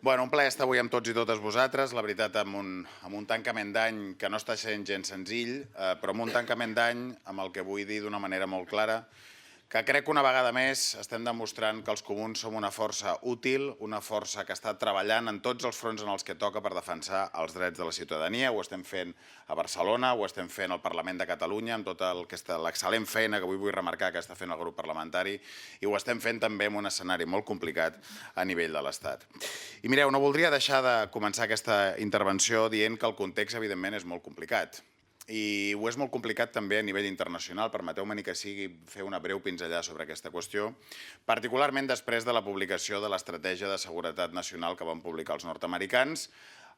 Bueno, un plaer estar avui amb tots i totes vosaltres. La veritat, amb un tancament d'any que no està sent gens senzill, però amb un tancament d'any amb el que vull dir d'una manera molt clara que crec que una vegada més estem demostrant que els comuns som una força útil, una força que està treballant en tots els fronts en els que toca per defensar els drets de la ciutadania. Ho estem fent a Barcelona, ho estem fent al Parlament de Catalunya, amb tota l'excel·lent feina que avui vull remarcar que està fent el grup parlamentari, i ho estem fent també en un escenari molt complicat a nivell de l'Estat. I mireu, no voldria deixar de començar aquesta intervenció dient que el context, evidentment, és molt complicat. I ho és molt complicat també a nivell internacional. Permeteu-me ni que sigui fer una breu pinzellada sobre aquesta qüestió, particularment després de la publicació de l'Estratègia de Seguretat Nacional que van publicar els nord-americans,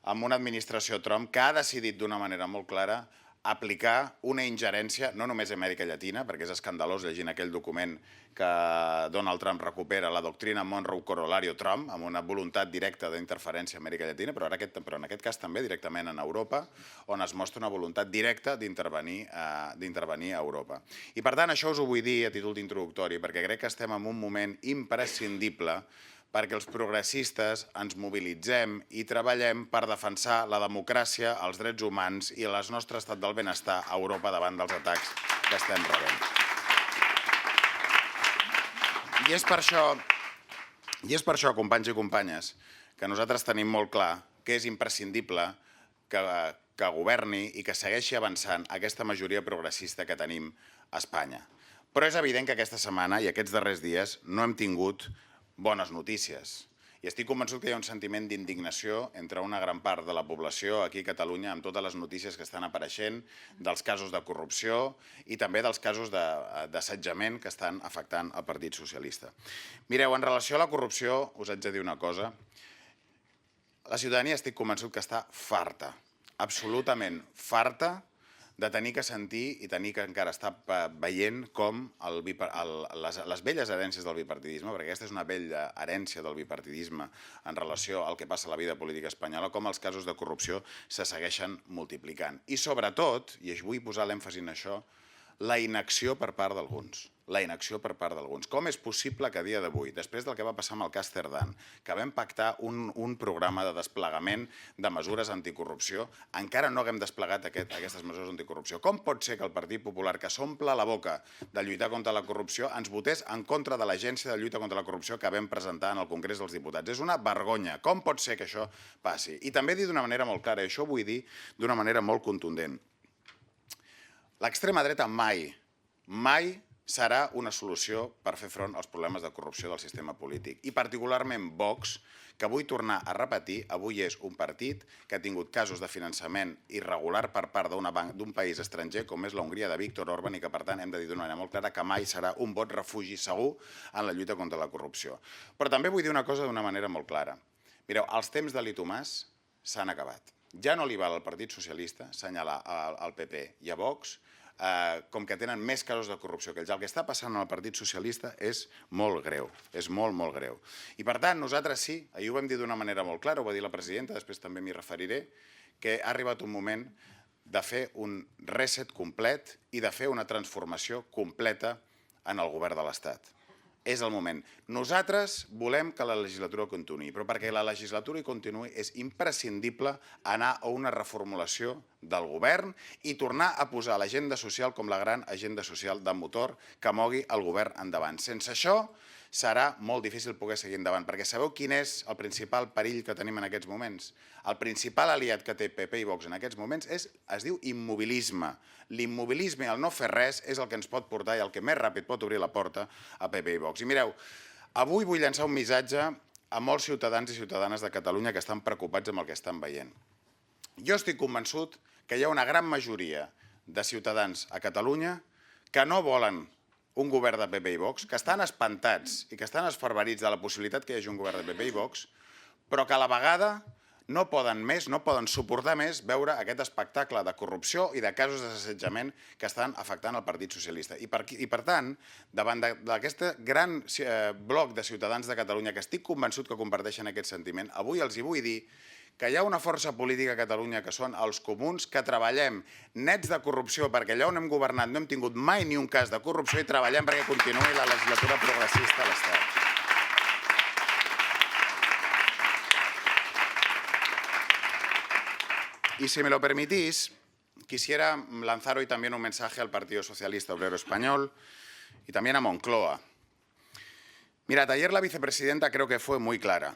amb una administració Trump que ha decidit d'una manera molt clara aplicar una ingerència, no només a Amèrica Llatina, perquè és escandalós llegint aquell document que Donald Trump recupera, la doctrina Monroe Corolario Trump, amb una voluntat directa d'interferència a Amèrica Llatina, però en aquest cas també directament en Europa, on es mostra una voluntat directa d'intervenir a Europa. I per tant, això us ho vull dir a títol d'introductori, perquè crec que estem en un moment imprescindible perquè els progressistes ens mobilitzem i treballem per defensar la democràcia, els drets humans i el nostre estat del benestar a Europa davant dels atacs que estem rebent. I és per això, companys i companyes, que nosaltres tenim molt clar que és imprescindible que governi i que segueixi avançant aquesta majoria progressista que tenim a Espanya. Però és evident que aquesta setmana i aquests darrers dies no hem tingut bones notícies. I estic convençut que hi ha un sentiment d'indignació entre una gran part de la població aquí a Catalunya amb totes les notícies que estan apareixent, dels casos de corrupció i també dels casos d'assetjament que estan afectant el Partit Socialista. Mireu, en relació a la corrupció, us haig de dir una cosa. La ciutadania estic convençut que està farta, absolutament farta, de tenir que sentir i tenir que encara estar veient com les velles herències del bipartidisme, perquè aquesta és una vella herència del bipartidisme en relació al que passa a la vida política espanyola, com els casos de corrupció se segueixen multiplicant. I sobretot, i vull posar l'èmfasi en això, la inacció per part d'alguns. Com és possible que a dia d'avui, després del que va passar amb el cas Cerdán, que vam pactar un programa de desplegament de mesures anticorrupció, encara no haguem desplegat aquestes mesures anticorrupció? Com pot ser que el Partit Popular, que s'omple la boca de lluitar contra la corrupció, ens votés en contra de l'Agència de Lluita contra la Corrupció que vam presentar en el Congrés dels Diputats? És una vergonya. Com pot ser que això passi? I també dir d'una manera molt clara, i això ho vull dir d'una manera molt contundent. L'extrema dreta mai serà una solució per fer front als problemes de corrupció del sistema polític. I particularment Vox, que vull tornar a repetir, avui és un partit que ha tingut casos de finançament irregular per part d'un país estranger com és la Hongria de Viktor Orbán i que per tant hem de dir d'una manera molt clara que mai serà un vot refugi segur en la lluita contra la corrupció. Però també vull dir una cosa d'una manera molt clara. Mireu, els temps de Tomàs s'han acabat. Ja no li val al Partit Socialista assenyalar al PP i a Vox com que tenen més casos de corrupció que ells. El que està passant al Partit Socialista és molt greu, és molt, molt greu. I per tant, nosaltres sí, ahir ho vam dir d'una manera molt clara, ho va dir la presidenta, després també m'hi referiré, que ha arribat un moment de fer un reset complet i de fer una transformació completa en el govern de l'Estat. És el moment. Nosaltres volem que la legislatura continuï, però perquè la legislatura continuï és imprescindible anar a una reformulació del govern i tornar a posar l'agenda social com la gran agenda social de motor que mogui el govern endavant. Sense això serà molt difícil poder seguir endavant, perquè sabeu quin és el principal perill que tenim en aquests moments? El principal aliat que té PP i Vox en aquests moments es diu immobilisme. L'immobilisme i el no fer res és el que ens pot portar i el que més ràpid pot obrir la porta a PP i Vox. I mireu, avui vull llançar un missatge a molts ciutadans i ciutadanes de Catalunya que estan preocupats amb el que estan veient. Jo estic convençut que hi ha una gran majoria de ciutadans a Catalunya que no volen un govern de PP i Vox, que estan espantats i que estan esferverits de la possibilitat que hi hagi un govern de PP i Vox, però que a la vegada no poden més, no poden suportar més veure aquest espectacle de corrupció i de casos d'assetjament que estan afectant el Partit Socialista. I per tant, davant d'aquest gran bloc de ciutadans de Catalunya que estic convençut que comparteixen aquest sentiment, avui els hi vull dir que hi ha una força política a Catalunya que són els comuns, que treballem nets de corrupció perquè allà on hem governat no hem tingut mai ni un cas de corrupció i treballem perquè continuï la legislatura progressista a l'Estat. Y si me lo permitís, quisiera lanzar hoy también un mensaje al Partido Socialista Obrero Español y también a Moncloa. Mirad, ayer la vicepresidenta creo que fue muy clara.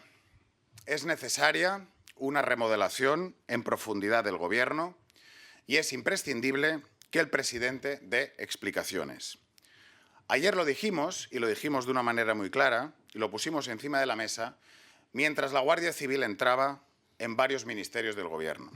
Es necesaria una remodelación en profundidad del Gobierno y es imprescindible que el presidente dé explicaciones. Ayer lo dijimos, y lo dijimos de una manera muy clara, y lo pusimos encima de la mesa, mientras la Guardia Civil entraba en varios ministerios del Gobierno.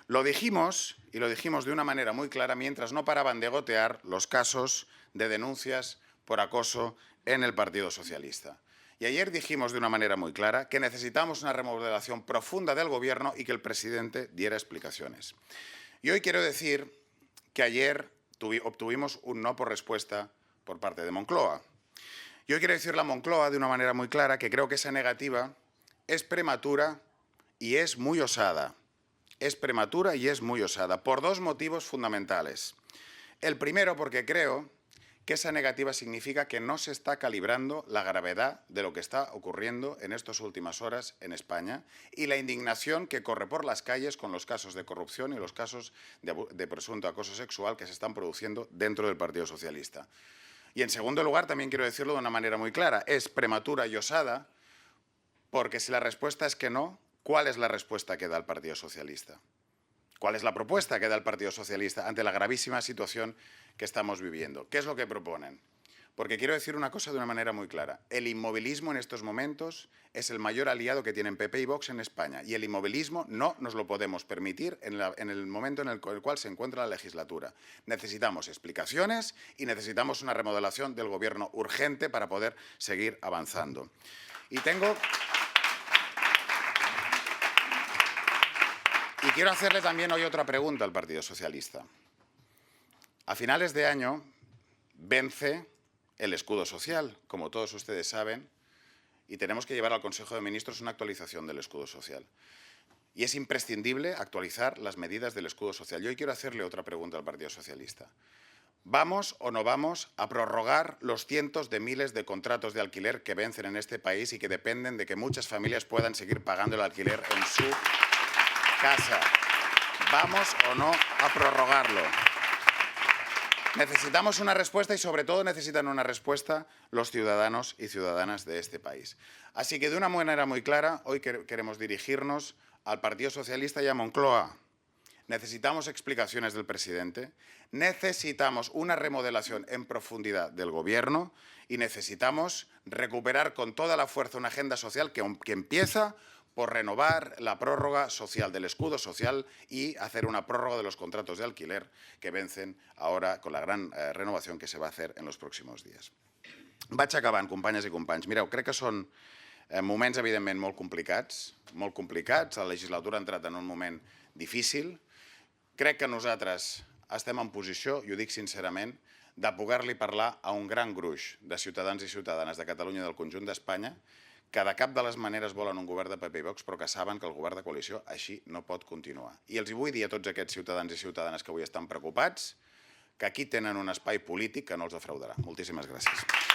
Lo dijimos, y lo dijimos de una manera muy clara, mientras no paraban de gotear los casos de denuncias por acoso en el Partido Socialista. Y ayer dijimos de una manera muy clara que necesitamos una remodelación profunda del Gobierno y que el presidente diera explicaciones. Y hoy quiero decir que ayer obtuvimos un no por respuesta por parte de Moncloa. Y hoy quiero decirle a Moncloa de una manera muy clara que creo que esa negativa es prematura y es muy osada. Es prematura y es muy osada, por dos motivos fundamentales. El primero, porque creo que esa negativa significa que no se está calibrando la gravedad de lo que está ocurriendo en estas últimas horas en España y la indignación que corre por las calles con los casos de corrupción y los casos de presunto acoso sexual que se están produciendo dentro del Partido Socialista. Y en segundo lugar, también quiero decirlo de una manera muy clara, es prematura y osada porque si la respuesta es que no, ¿cuál es la respuesta que da el Partido Socialista? ¿Cuál es la propuesta que da el Partido Socialista ante la gravísima situación que estamos viviendo? ¿Qué es lo que proponen? Porque quiero decir una cosa de una manera muy clara. El inmovilismo en estos momentos es el mayor aliado que tienen PP y Vox en España. Y el inmovilismo no nos lo podemos permitir en el momento en el cual se encuentra la legislatura. Necesitamos explicaciones y necesitamos una remodelación del Gobierno urgente para poder seguir avanzando. Y quiero hacerle también hoy otra pregunta al Partido Socialista. A finales de año vence el escudo social, como todos ustedes saben, y tenemos que llevar al Consejo de Ministros una actualización del escudo social. Y es imprescindible actualizar las medidas del escudo social. Yo hoy quiero hacerle otra pregunta al Partido Socialista. ¿Vamos o no vamos a prorrogar los cientos de miles de contratos de alquiler que vencen en este país y que dependen de que muchas familias puedan seguir pagando el alquiler en su casa? ¿Vamos o no a prorrogarlo? Necesitamos una respuesta y sobre todo necesitan una respuesta los ciudadanos y ciudadanas de este país. Así que de una manera muy clara, hoy queremos dirigirnos al Partido Socialista y a Moncloa. Necesitamos explicaciones del presidente, necesitamos una remodelación en profundidad del Gobierno y necesitamos recuperar con toda la fuerza una agenda social que empieza por renovar la prórroga social del escudo social y hacer una prórroga de los contratos de alquiler que vencen ahora con la gran renovació que se va a hacer en los próximos días. Vaig acabant, companyes i companys. Mireu, crec que són moments, evidentment, molt complicats. La legislatura ha entrat en un moment difícil. Crec que nosaltres estem en posició, i ho dic sincerament, de poder-li parlar a un gran gruix de ciutadans i ciutadanes de Catalunya i del conjunt d'Espanya que de cap de les maneres volen un govern de PP i Vox, però que saben que el govern de coalició així no pot continuar. I els vull dir a tots aquests ciutadans i ciutadanes que avui estan preocupats que aquí tenen un espai polític que no els defraudarà. Moltíssimes gràcies.